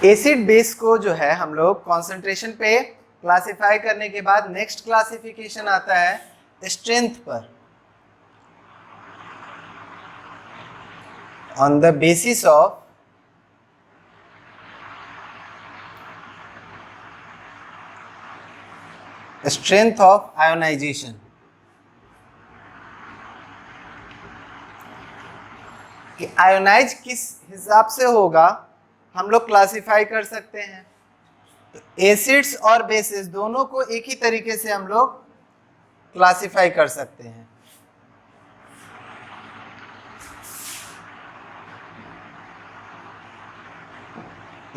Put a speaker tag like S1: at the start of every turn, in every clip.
S1: Acid base को जो है हम लोग कॉन्सेंट्रेशन पे क्लासिफाई करने के बाद नेक्स्ट क्लासिफिकेशन आता है स्ट्रेंथ पर। On the basis of strength of ionisation. कि आयोनाइज किस हिसाब से होगा हम लोग क्लासिफाई कर सकते हैं। तो एसिड्स और बेसिस दोनों को एक ही तरीके से हम लोग क्लासिफाई कर सकते हैं।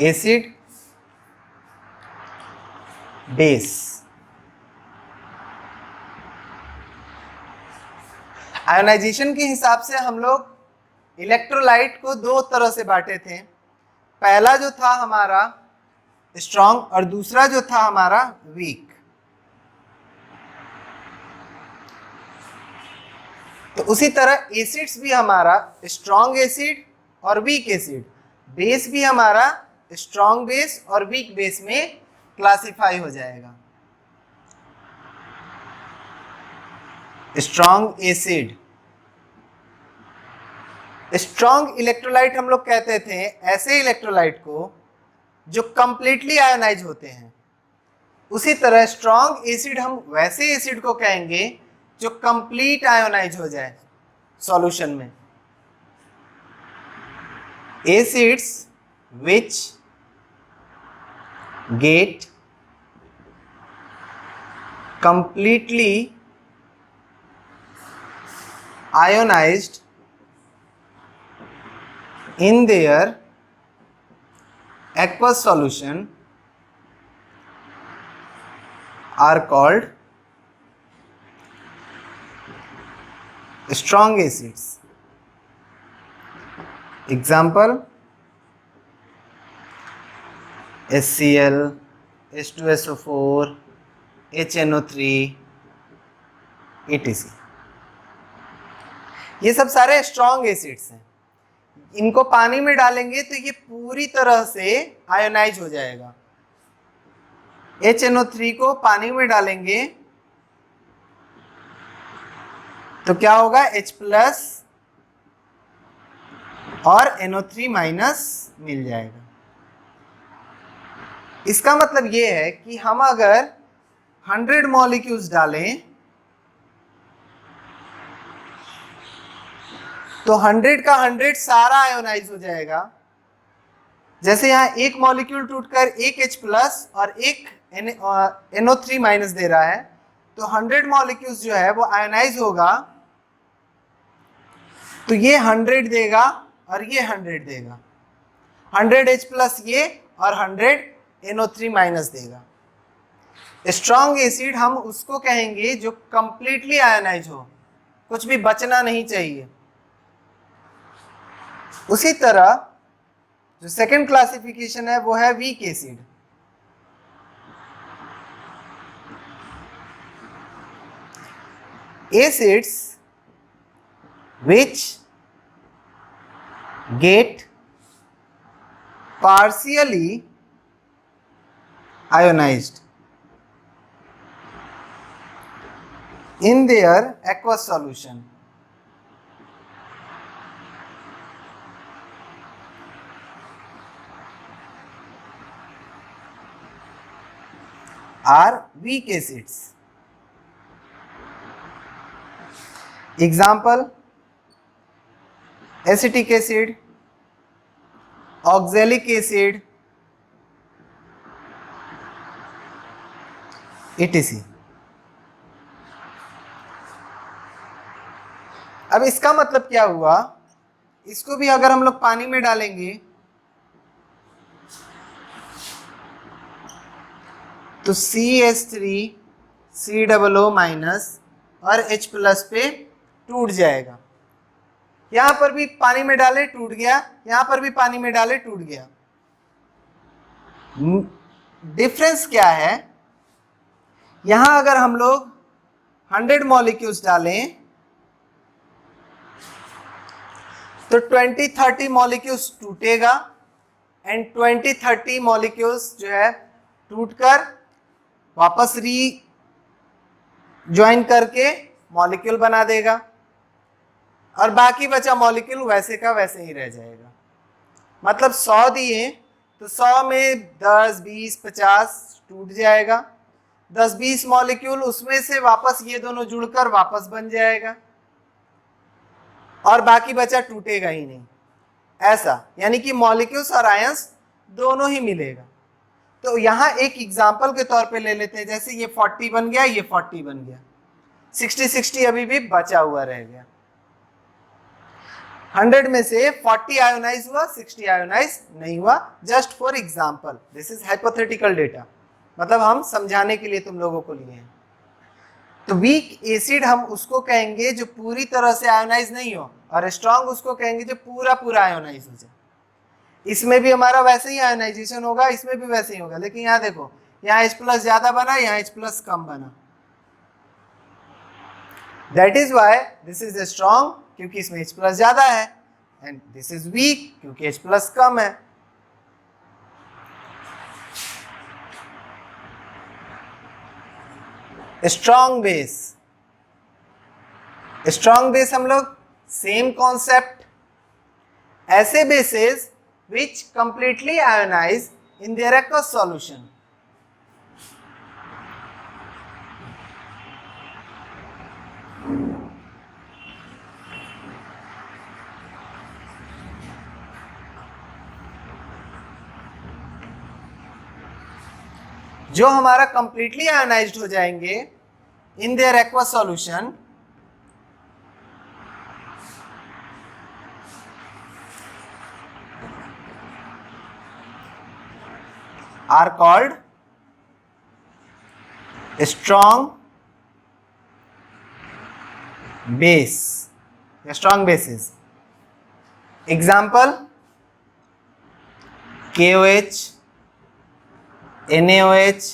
S1: Acid base. आयोनाइजेशन के हिसाब से हम लोग इलेक्ट्रोलाइट को दो तरह से बांटे थे। पहला जो था हमारा स्ट्रॉन्ग और दूसरा जो था हमारा वीक। तो उसी तरह एसिड्स भी हमारा स्ट्रॉन्ग एसिड और वीक एसिड, बेस भी हमारा स्ट्रॉन्ग बेस और वीक बेस में क्लासिफाई हो जाएगा। स्ट्रॉन्ग एसिड, स्ट्रॉन्ग इलेक्ट्रोलाइट हम लोग कहते थे ऐसे इलेक्ट्रोलाइट को जो कंप्लीटली आयोनाइज होते हैं। उसी तरह स्ट्रॉन्ग एसिड हम वैसे एसिड को कहेंगे जो कंप्लीट आयोनाइज हो जाए सॉल्यूशन में। Acids which get completely ionized in their aqueous solution are called strong acids. Example: HCl, H2SO4, HNO3, etc. ये सब सारे स्ट्रॉन्ग एसिड्स हैं। इनको पानी में डालेंगे तो ये पूरी तरह से आयोनाइज हो जाएगा। HNO3 को पानी में डालेंगे तो क्या होगा, H+ और NO3- मिल जाएगा। इसका मतलब ये है कि हम अगर 100 मॉलिक्यूल्स डालें तो 100 का 100 सारा आयोनाइज हो जाएगा। जैसे यहाँ एक मॉलिक्यूल टूटकर एक H+ और एक NO3- दे रहा है, तो 100 मॉलिक्यूल्स जो है वो आयोनाइज होगा, तो ये 100 देगा और ये 100 देगा। 100 H+ ये और 100 NO3- देगा। स्ट्रॉन्ग एसिड हम उसको कहेंगे जो कंप्लीटली आयोनाइज हो, कुछ भी बचना नहीं चाहिए। उसी तरह जो सेकंड क्लासिफिकेशन है वो है weak acid. Acids which get partially ionized in their aqueous solution are weak acids. Example: acetic acid, oxalic acid, etc. अब इसका मतलब क्या हुआ, इसको भी अगर हम लोग पानी में डालेंगे तो CH3 COO- और H+ पे टूट जाएगा। यहां पर भी पानी में डाले टूट गया, यहां पर भी पानी में डाले टूट गया। डिफरेंस क्या है, यहां अगर हम लोग 100 मॉलिक्यूल्स डालें तो 20-30 मॉलिक्यूल्स टूटेगा एंड 20-30 मॉलिक्यूल्स जो है टूटकर वापस ज्वाइन करके मॉलिक्यूल बना देगा और बाकी बचा मॉलिक्यूल वैसे का वैसे ही रह जाएगा। मतलब 100 दिए तो 100 में 10, 20, 50 टूट जाएगा, 10-20 मॉलिक्यूल उसमें से वापस ये दोनों जुड़कर वापस बन जाएगा और बाकी बचा टूटेगा ही नहीं। ऐसा यानी कि मॉलिक्यूल्स और आयंस दोनों ही मिलेगा। तो यहां एक एग्जांपल के तौर पे ले लेते हैं, जैसे ये 40 बन गया, ये 40 बन गया, 60-60 अभी भी बचा हुआ रह गया। 100 में से 40 आयोनाइज हुआ, 60 आयोनाइज नहीं हुआ। Just for example, this is hypothetical data, मतलब हम समझाने के लिए तुम लोगों को लिए हैं। तो वीक एसिड हम उसको कहेंगे जो पूरी तरह से आयोनाइज नहीं हो, और स्ट्रॉन्ग उसको कहेंगे जो पूरा पूरा आयोनाइज हो जाए। इसमें भी हमारा वैसे ही आयोनाइजेशन होगा, इसमें भी वैसे ही होगा, लेकिन यहाँ देखो, यहाँ H+ ज्यादा बना, यहाँ H+ कम बना। That is why this is strong, क्योंकि इसमें H+ ज्यादा है, एंड दिस इज वीक क्योंकि H+ कम है। स्ट्रॉन्ग बेस, स्ट्रॉन्ग बेस हम लोग सेम कॉन्सेप्ट, ऐसे bases which completely ionize in their aqueous solution. जो हमारा completely ionized हो जाएंगे in their aqueous solution, are called strong base, strong bases. Example: KOH, NaOH,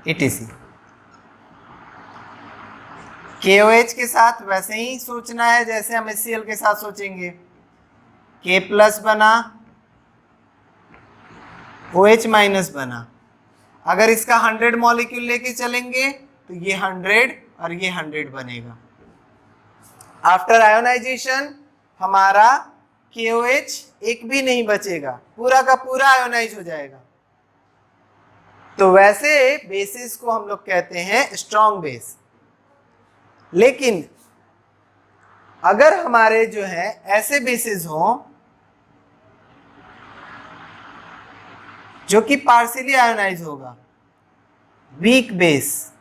S1: etc. KOH के साथ वैसे ही सोचना है जैसे हम HCl के साथ सोचेंगे। K+ बना, OH- बना। अगर इसका 100 मॉलिक्यूल लेके चलेंगे तो ये 100 और ये 100 बनेगा। आफ्टर आयोनाइजेशन हमारा KOH एक भी नहीं बचेगा, पूरा का पूरा आयोनाइज हो जाएगा। तो वैसे बेसिस को हम लोग कहते हैं स्ट्रॉन्ग बेस। लेकिन अगर हमारे जो है ऐसे बेसिस हों जो कि पार्शियली आयोनाइज होगा, वीक बेस,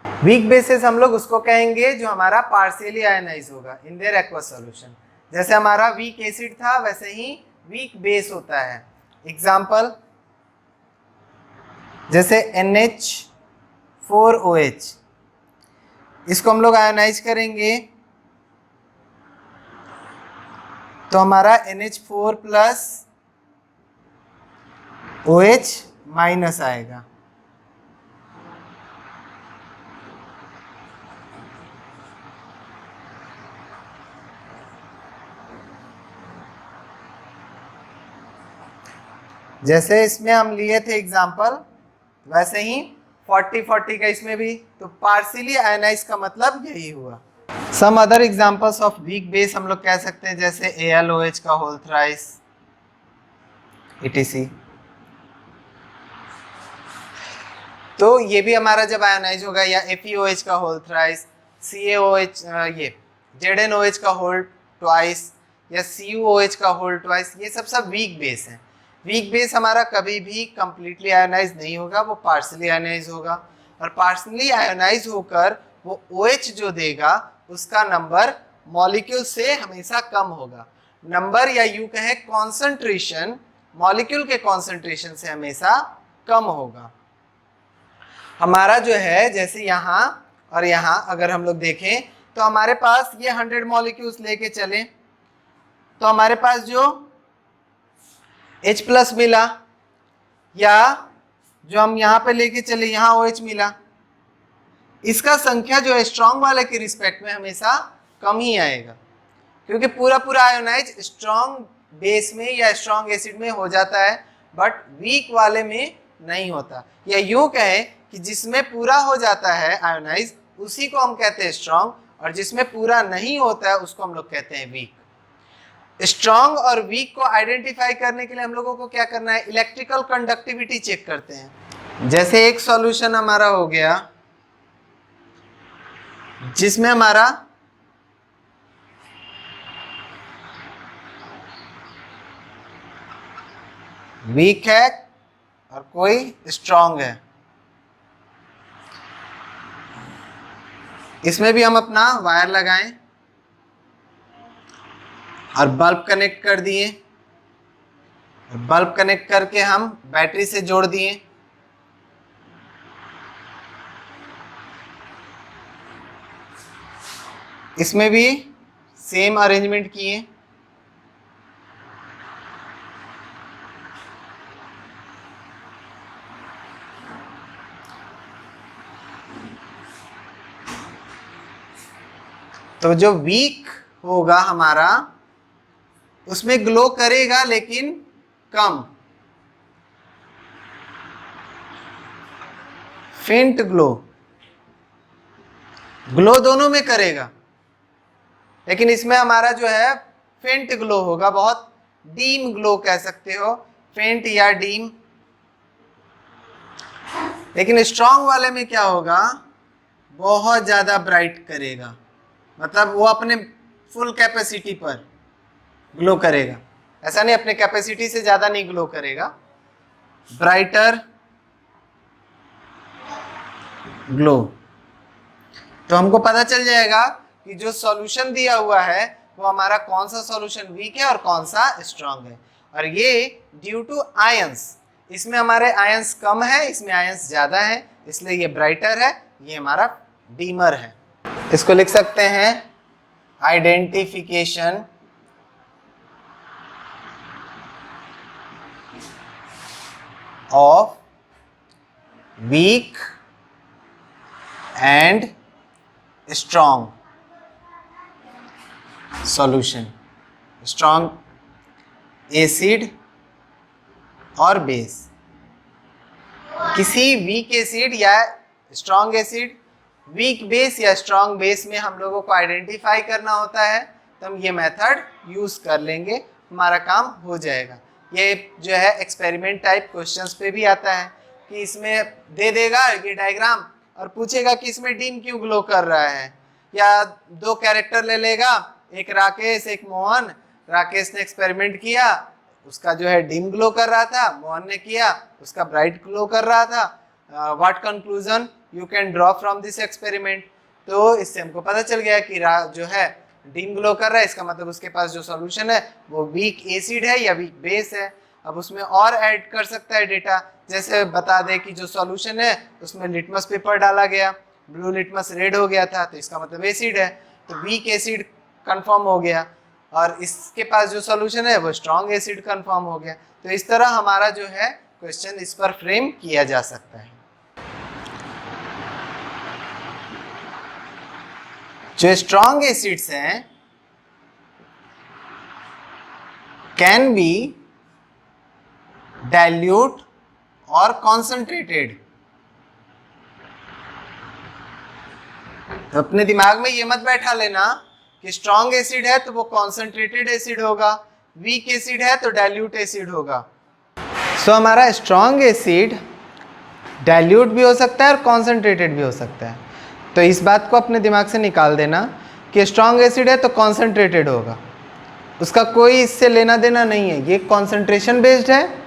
S1: वीक बेसिस हम लोग उसको कहेंगे जो हमारा पार्शियली आयोनाइज होगा इन देयर एक्वस सॉल्यूशन। जैसे हमारा वीक एसिड था वैसे ही वीक बेस होता है। एग्जांपल जैसे NH4OH, इसको हम लोग आयोनाइज करेंगे तो हमारा NH4+ OH- आएगा। जैसे इसमें हम लिए थे एग्जांपल, वैसे ही 40-40 का इसमें भी, तो पार्शियली आयोनाइज का मतलब यही हुआ। Some other examples of weak base हम लोग कह सकते हैं जैसे AlOH का होल थ्राइस, etc. तो ये भी हमारा जब आयोनाइज होगा, या FeOH का होल थ्राइस, CaOH, ये ZnOH का होल ट्वाइस, या CuOH का होल ट्वाइस, ये सब वीक बेस हैं। वीक बेस हमारा कभी भी कंप्लीटली आयोनाइज नहीं होगा, वो पार्शियली आयोनाइज होगा, और पार्शियली आयोनाइज होकर वो OH जो देगा उसका नंबर मॉलिक्यूल से हमेशा कम होगा। नंबर या यूं कहें कॉन्सेंट्रेशन मॉलिक्यूल के कॉन्सेंट्रेशन से हमेशा कम होगा। हमारा जो है जैसे यहाँ और यहाँ अगर हम लोग देखें तो हमारे पास ये 100 मॉलिक्यूल्स लेके चलें तो हमारे पास जो H+ मिला, या जो हम यहाँ पे लेके चले यहाँ OH मिला, इसका संख्या जो है स्ट्रॉन्ग वाले के रिस्पेक्ट में हमेशा कम ही आएगा, क्योंकि पूरा पूरा आयोनाइज स्ट्रॉन्ग बेस में या स्ट्रॉन्ग एसिड में हो जाता है, बट वीक वाले में नहीं होता। या यूं कहें कि जिसमें पूरा हो जाता है आयोनाइज उसी को हम कहते हैं स्ट्रॉन्ग, और जिसमें पूरा नहीं होता है उसको हम लोग कहते हैं वीक। स्ट्रॉन्ग और वीक को आइडेंटिफाई करने के लिए हम लोगों को क्या करना है, इलेक्ट्रिकल कंडक्टिविटी चेक करते हैं। जैसे एक सॉल्यूशन हमारा हो गया जिसमें हमारा वीक है और कोई स्ट्रॉन्ग है, इसमें भी हम अपना वायर लगाएं और बल्ब कनेक्ट कर दिए, बल्ब कनेक्ट करके हम बैटरी से जोड़ दिए। इसमें भी सेम अरेंजमेंट किए। तो जो वीक होगा हमारा उसमें ग्लो करेगा लेकिन कम, फेंट ग्लो, ग्लो दोनों में करेगा लेकिन इसमें हमारा जो है फेंट ग्लो होगा, बहुत डीम ग्लो कह सकते हो, फेंट या डीम। लेकिन स्ट्रॉन्ग वाले में क्या होगा, बहुत ज्यादा ब्राइट करेगा, मतलब वो अपने फुल कैपेसिटी पर ग्लो करेगा। ऐसा नहीं अपने कैपेसिटी से ज्यादा नहीं ग्लो करेगा, ब्राइटर ग्लो। तो हमको पता चल जाएगा कि जो सॉल्यूशन दिया हुआ है वो हमारा कौन सा सॉल्यूशन वीक है और कौन सा स्ट्रांग है। और ये ड्यू टू आयंस, इसमें हमारे आयंस कम है, इसमें आयंस ज्यादा है, इसलिए ये ब्राइटर है, ये हमारा डीमर है। इसको लिख सकते हैं identification of weak and strong solution, strong acid और बेस। किसी वीक एसिड या स्ट्रॉन्ग एसिड, वीक बेस या स्ट्रॉन्ग बेस में हम लोगों को आइडेंटिफाई करना होता है, तो हम ये मेथड यूज कर लेंगे, हमारा काम हो जाएगा। ये जो है एक्सपेरिमेंट टाइप क्वेश्चंस पे भी आता है कि इसमें दे देगा ये डायग्राम और पूछेगा कि इसमें डीम क्यों ग्लो कर रहा है, या दो कैरेक्टर ले लेगा, एक राकेश एक मोहन। राकेश ने एक्सपेरिमेंट किया, उसका जो है डीम ग्लो कर रहा था, मोहन ने किया उसका ब्राइट ग्लो कर रहा था। What conclusion you can draw from this experiment. तो इससे हमको पता चल गया कि जो है डीम ग्लो कर रहा है, इसका मतलब उसके पास जो सॉल्यूशन है वो वीक एसिड है या वीक बेस है। अब उसमें और ऐड कर सकता है डेटा, जैसे बता दे कि जो सॉल्यूशन है उसमें लिटमस पेपर डाला गया, ब्लू लिटमस रेड हो गया था, तो इसका मतलब एसिड है, तो वीक एसिड कंफर्म हो गया, और इसके पास जो सॉल्यूशन है वो स्ट्रॉन्ग एसिड कंफर्म हो गया। तो इस तरह हमारा जो है क्वेश्चन इस पर फ्रेम किया जा सकता है। जो स्ट्रॉन्ग एसिड्स हैं कैन बी डाइल्यूट और कॉन्सेंट्रेटेड। तो अपने दिमाग में ये मत बैठा लेना कि स्ट्रॉन्ग एसिड है तो वो कॉन्सेंट्रेटेड एसिड होगा, वीक एसिड है तो डाइल्यूट एसिड होगा। सो हमारा स्ट्रॉन्ग एसिड डाइल्यूट भी हो सकता है और कॉन्सेंट्रेटेड भी हो सकता है। तो इस बात को अपने दिमाग से निकाल देना कि स्ट्रॉन्ग एसिड है तो कॉन्सेंट्रेटेड होगा, उसका कोई इससे लेना देना नहीं है, ये कॉन्सेंट्रेशन बेस्ड है,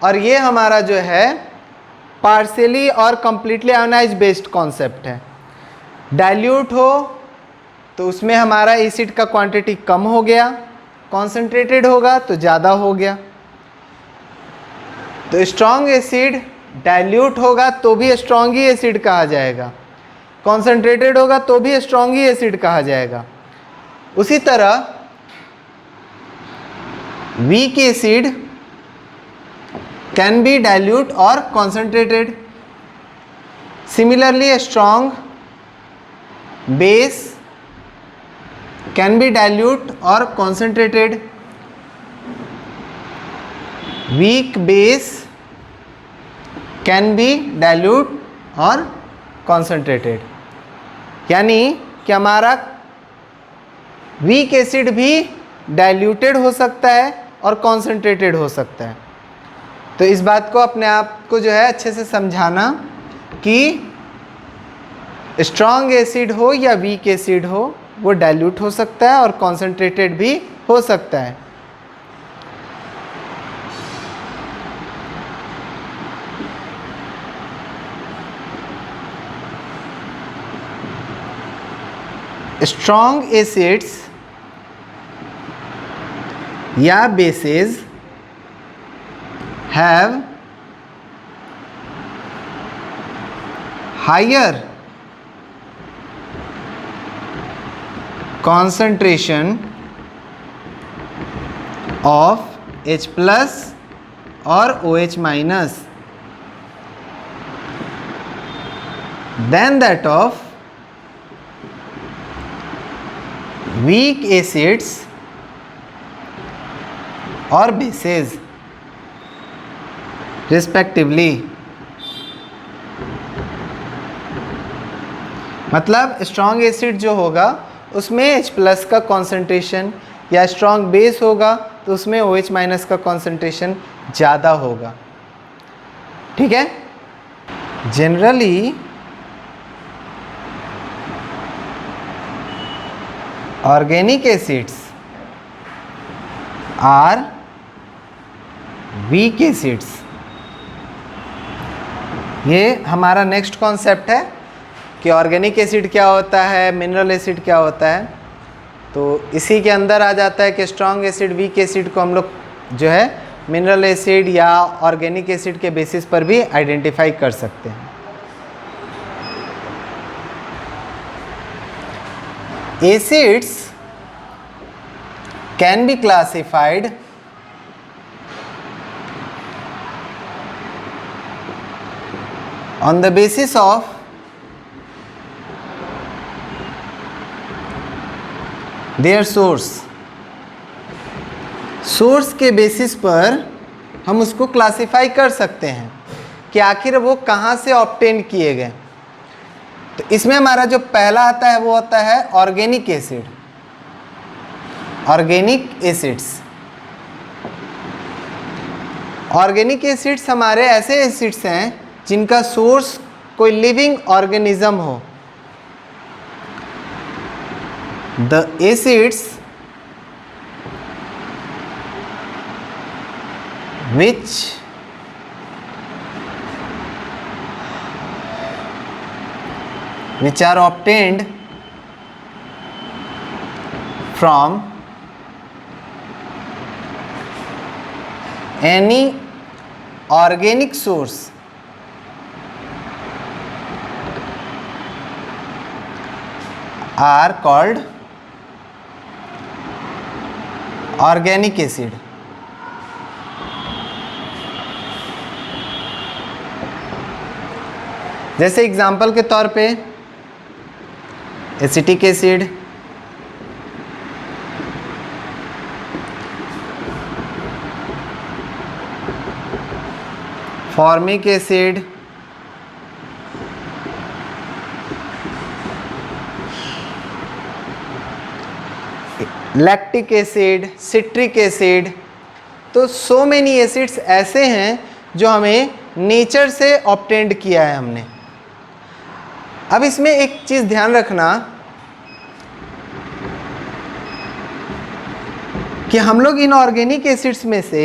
S1: और ये हमारा जो है पार्शियली और कंप्लीटली आयोनाइज बेस्ड कॉन्सेप्ट है। डाइल्यूट हो तो उसमें हमारा एसिड का क्वांटिटी कम हो गया, कॉन्सेंट्रेटेड होगा तो ज़्यादा हो गया। तो स्ट्रॉन्ग एसिड डाइल्यूट होगा तो भी स्ट्रॉन्ग ही एसिड कहा जाएगा, कॉन्सेंट्रेटेड होगा तो भी स्ट्रॉन्ग ही एसिड कहा जाएगा। उसी तरह weak acid can be dilute और concentrated. Similarly strong base can be dilute और concentrated। Weak base can be dilute और कॉन्सेंट्रेटेड, यानी कि हमारा वीक एसिड भी डाइल्यूटेड हो सकता है और कॉन्सेंट्रेटेड हो सकता है। तो इस बात को अपने आप को जो है अच्छे से समझाना कि स्ट्रॉन्ग एसिड हो या वीक एसिड हो वो डाइल्यूट हो सकता है और कॉन्सेंट्रेटेड भी हो सकता है। स्ट्रॉन्ग एसिड्स या bases have higher concentration of H plus or OH minus than that of weak acids or bases respectively। मतलब स्ट्रॉन्ग एसिड जो होगा उसमें H प्लस का कॉन्सेंट्रेशन या स्ट्रॉन्ग बेस होगा तो उसमें OH माइनस का कॉन्सेंट्रेशन ज़्यादा होगा। ठीक है। Generally organic acids are weak acids. ये हमारा नेक्स्ट कॉन्सेप्ट है कि ऑर्गेनिक एसिड क्या होता है, मिनरल एसिड क्या होता है। तो इसी के अंदर आ जाता है कि स्ट्रॉन्ग एसिड वीक एसिड को हम लोग जो है मिनरल एसिड या ऑर्गेनिक एसिड के बेसिस पर भी आइडेंटिफाई कर सकते हैं। Acids can be classified on the basis of their source। Source के बेसिस पर हम उसको क्लासिफाई कर सकते हैं कि आखिर वो कहाँ से ऑब्टेन किए गए। तो इसमें हमारा जो पहला आता है वो होता है organic acid. Organic acids, organic acids हमारे ऐसे एसिड्स हैं जिनका सोर्स कोई लिविंग ऑर्गेनिज्म हो। The acids which are obtained from any organic source are called organic acid. जैसे एग्जांपल के तौर पे acetic acid, formic acid, lactic acid, citric acid. तो सो मेनी एसिड्स ऐसे हैं जो हमें नेचर से ऑब्टेन्ड किया है हमने। अब इसमें एक चीज़ ध्यान रखना कि हम लोग इन ऑर्गेनिक एसिड्स में से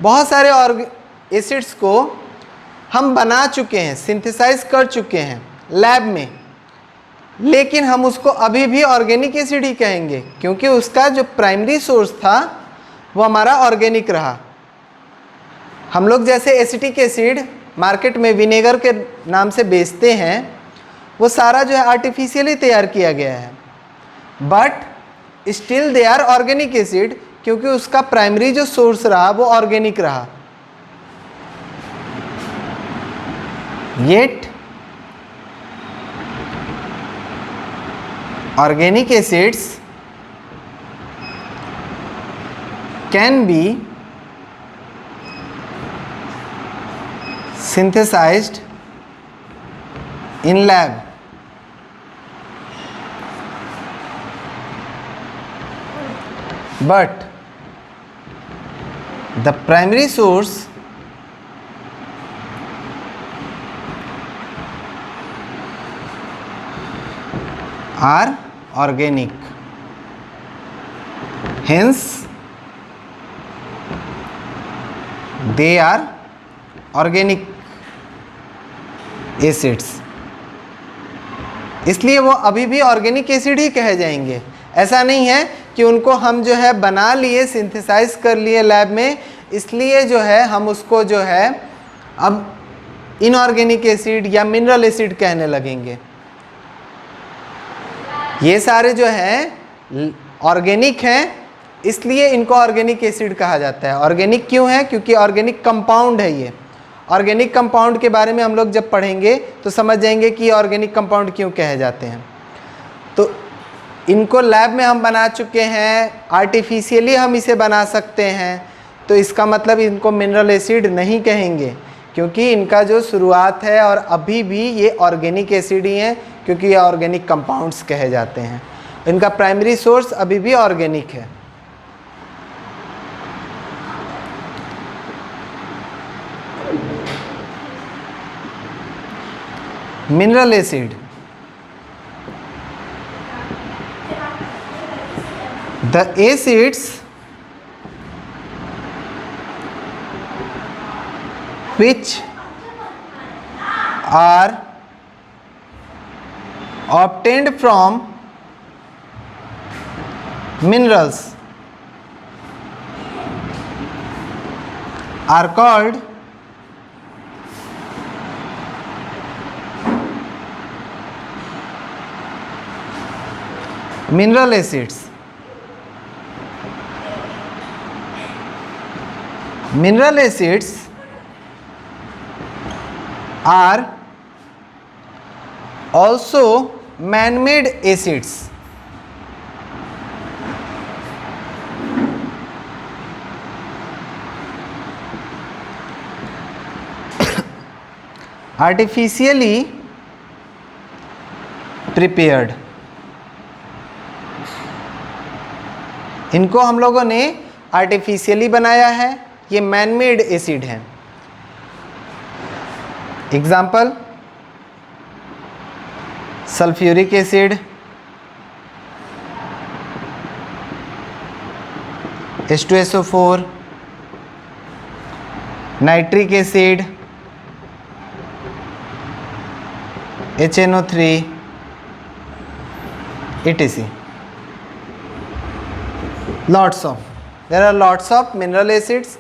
S1: बहुत सारे एसिड्स को हम बना चुके हैं, सिंथेसाइज कर चुके हैं लैब में, लेकिन हम उसको अभी भी ऑर्गेनिक एसिड ही कहेंगे क्योंकि उसका जो प्राइमरी सोर्स था वो हमारा ऑर्गेनिक रहा। हम लोग जैसे एसिटिक एसिड मार्केट में विनेगर के नाम से बेचते हैं, वो सारा जो है आर्टिफिशियली तैयार किया गया है, but still they are organic acid क्योंकि उसका प्राइमरी जो सोर्स रहा वो ऑर्गेनिक रहा। Yet organic acids can be synthesized in lab, but the primary source are organic, hence they are organic acids, इसलिए वो अभी भी ऑर्गेनिक एसिड ही कहे जाएंगे। ऐसा नहीं है कि उनको हम जो है बना लिए, सिंथेसाइज कर लिए लैब में, इसलिए जो है हम उसको जो है अब इनऑर्गेनिक एसिड या मिनरल एसिड कहने लगेंगे। ये सारे जो हैं ऑर्गेनिक हैं, इसलिए इनको ऑर्गेनिक एसिड कहा जाता है। ऑर्गेनिक क्यों है? क्योंकि ऑर्गेनिक कंपाउंड है। ये ऑर्गेनिक कंपाउंड के बारे में हम लोग जब पढ़ेंगे तो समझ जाएंगे कि ऑर्गेनिक कंपाउंड क्यों कहे जाते हैं। तो इनको लैब में हम बना चुके हैं, आर्टिफिशियली हम इसे बना सकते हैं, तो इसका मतलब इनको मिनरल एसिड नहीं कहेंगे, क्योंकि इनका जो शुरुआत है और अभी भी ये ऑर्गेनिक एसिड ही हैं, क्योंकि ये ऑर्गेनिक कंपाउंड्स कहे जाते हैं। इनका प्राइमरी सोर्स अभी भी ऑर्गेनिक है। Mineral acid, the acids which are obtained from minerals are called mineral acids. Mineral acids are also man-made acids. Artificially prepared. इनको हम लोगों ने आर्टिफिशियली बनाया है, ये मैन मेड एसिड हैं। Example sulphuric acid, H2SO4, nitric acid, HNO3, etc. There are lots of mineral acids.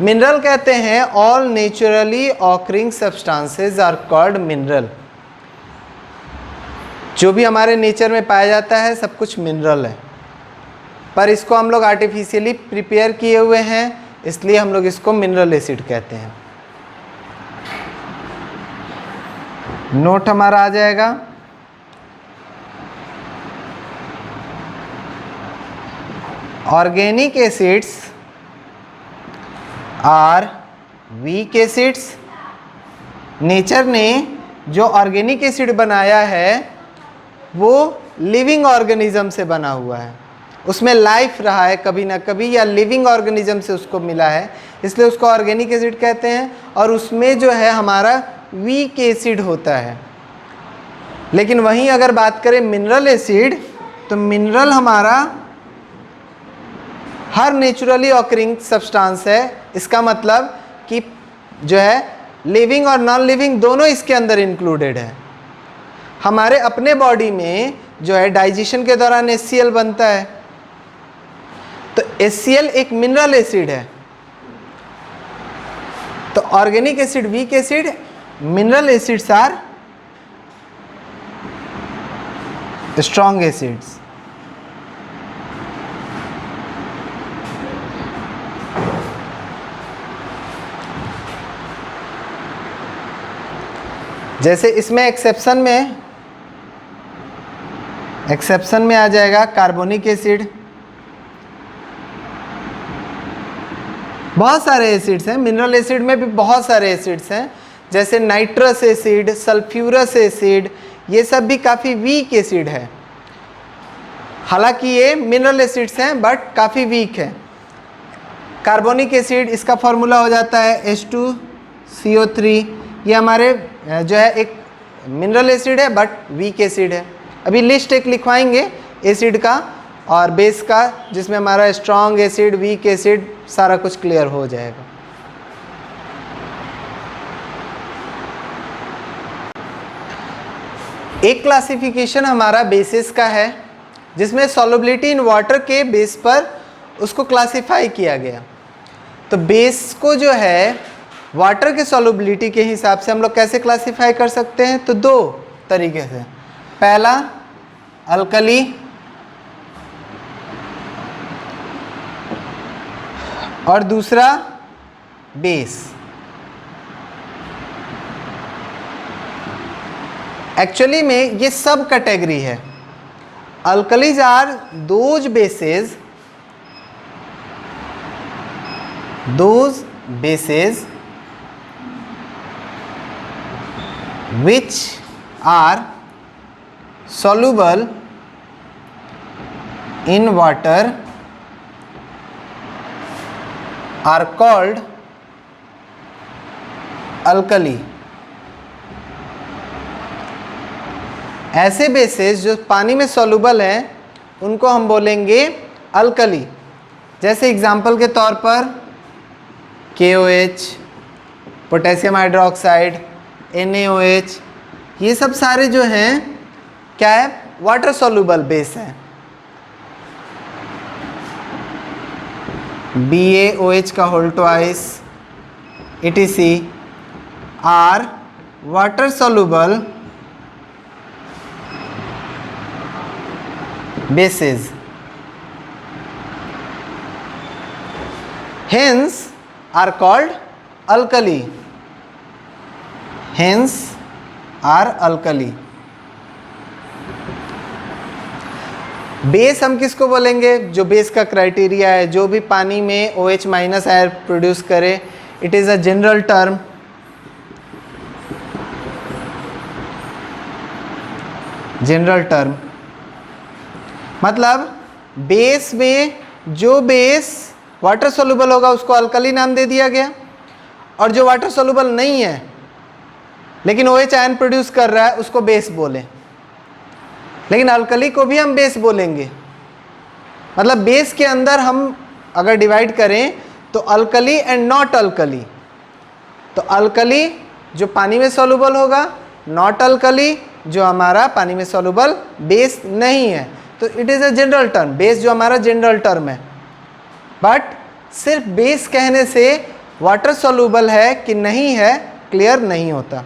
S1: Mineral कहते हैं all naturally occurring substances are called mineral. जो भी हमारे नेचर में पाया जाता है सब कुछ मिनरल है, पर इसको हम लोग आर्टिफिशियली प्रिपेयर किए हुए हैं, इसलिए हम लोग इसको मिनरल एसिड कहते हैं। नोट हमारा आ जाएगा, organic acids are weak acids. Nature ने जो ऑर्गेनिक एसिड बनाया है वो लिविंग ऑर्गेनिज्म से बना हुआ है, उसमें लाइफ रहा है कभी ना कभी, या लिविंग ऑर्गेनिज्म से उसको मिला है, इसलिए उसको ऑर्गेनिक एसिड कहते हैं। और उसमें जो है हमारा वीक एसिड होता है। लेकिन वहीं अगर बात करें मिनरल एसिड, तो मिनरल हमारा हर नेचुरली ऑकरिंग सब्सटेंस है। इसका मतलब कि जो है लिविंग और नॉन लिविंग दोनों इसके अंदर इंक्लूडेड है। हमारे अपने बॉडी में जो है डाइजेशन के दौरान HCl बनता है, तो HCl एक मिनरल एसिड है। तो organic acid weak acid, mineral acids are strong acids. जैसे इसमें एक्सेप्शन में आ जाएगा कार्बोनिक एसिड, बहुत सारे एसिड्स हैं, मिनरल एसिड में भी बहुत सारे एसिड्स हैं, जैसे नाइट्रस एसिड, सल्फ्यूरस एसिड, ये सब भी काफ़ी वीक एसिड है। हालांकि ये मिनरल एसिड्स हैं बट काफ़ी वीक है। कार्बोनिक एसिड, इसका फॉर्मूला हो जाता है H2CO3, ये हमारे जो है एक मिनरल एसिड है बट वीक एसिड है। अभी लिस्ट एक लिखवाएंगे एसिड का और बेस का, जिसमें हमारा स्ट्रॉन्ग एसिड, वीक एसिड सारा कुछ क्लियर हो जाएगा। एक क्लासिफिकेशन हमारा बेसिस का है, जिसमें सॉल्युबिलिटी इन वाटर के बेस पर उसको क्लासिफाई किया गया। तो बेस को जो है वाटर के सॉल्युबिलिटी के हिसाब से हम लोग कैसे क्लासिफाई कर सकते हैं? तो दो तरीके से, पहला अल्कली और दूसरा बेस। एक्चुअली में ये सब कैटेगरी है। Alkalis are those bases which are soluble in water are called alkali। ऐसे बेसेस जो पानी में सॉल्युबल हैं उनको हम बोलेंगे अल्कली। जैसे एग्जांपल के तौर पर KOH, पोटेशियम हाइड्रोक्साइड, NaOH, ये सब सारे जो हैं क्या है? वाटर सॉल्युबल बेस हैं। BaOH का whole twice etc are water soluble bases, hence are called alkali, hence are alkali। बेस हम किसको बोलेंगे? जो बेस का क्राइटेरिया है, जो भी पानी में OH माइनस आयर प्रोड्यूस करे, it is a general term. General term मतलब बेस में जो बेस वाटर सॉल्युबल होगा उसको अल्कली नाम दे दिया गया, और जो वाटर सॉल्युबल नहीं है लेकिन OH आयन प्रोड्यूस कर रहा है उसको बेस बोले। लेकिन अल्कली को भी हम बेस बोलेंगे। मतलब बेस के अंदर हम अगर डिवाइड करें तो अल्कली एंड नॉट अल्कली। तो अल्कली जो पानी में सॉल्युबल होगा, नॉट अल्कली जो हमारा पानी में सॉल्युबल बेस नहीं है। तो it is a general term, base जो हमारा जनरल टर्म है। बट सिर्फ बेस कहने से वाटर सॉल्युबल है कि नहीं है क्लियर नहीं होता।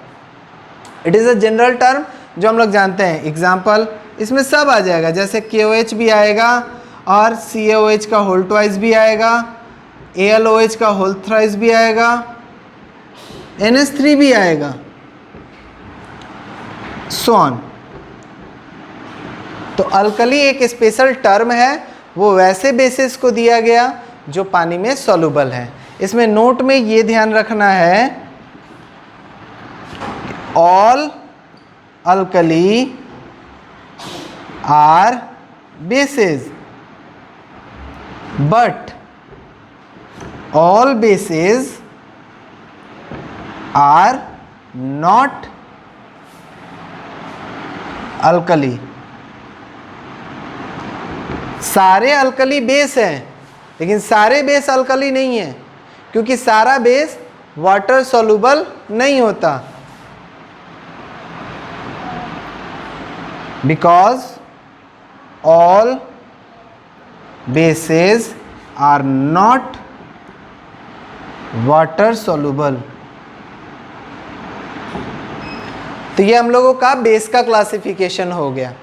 S1: It is a general term जो हम लोग जानते हैं। एग्जाम्पल इसमें सब आ जाएगा, जैसे KOH भी आएगा और CaOH का होल ट्वाइस भी आएगा, AlOH का होल थ्राइस भी आएगा, NH3 भी आएगा, सो ऑन। तो अल्कली एक स्पेशल टर्म है, वो वैसे बेसिस को दिया गया जो पानी में सॉल्युबल है। इसमें नोट में ये ध्यान रखना है, all alkali are bases but all bases are not alkali. सारे अल्कली बेस हैं लेकिन सारे बेस अल्कली नहीं है, क्योंकि सारा बेस वाटर सॉल्युबल नहीं होता। Because all bases are not water soluble. तो ये हम लोगों का बेस का क्लासिफिकेशन हो गया।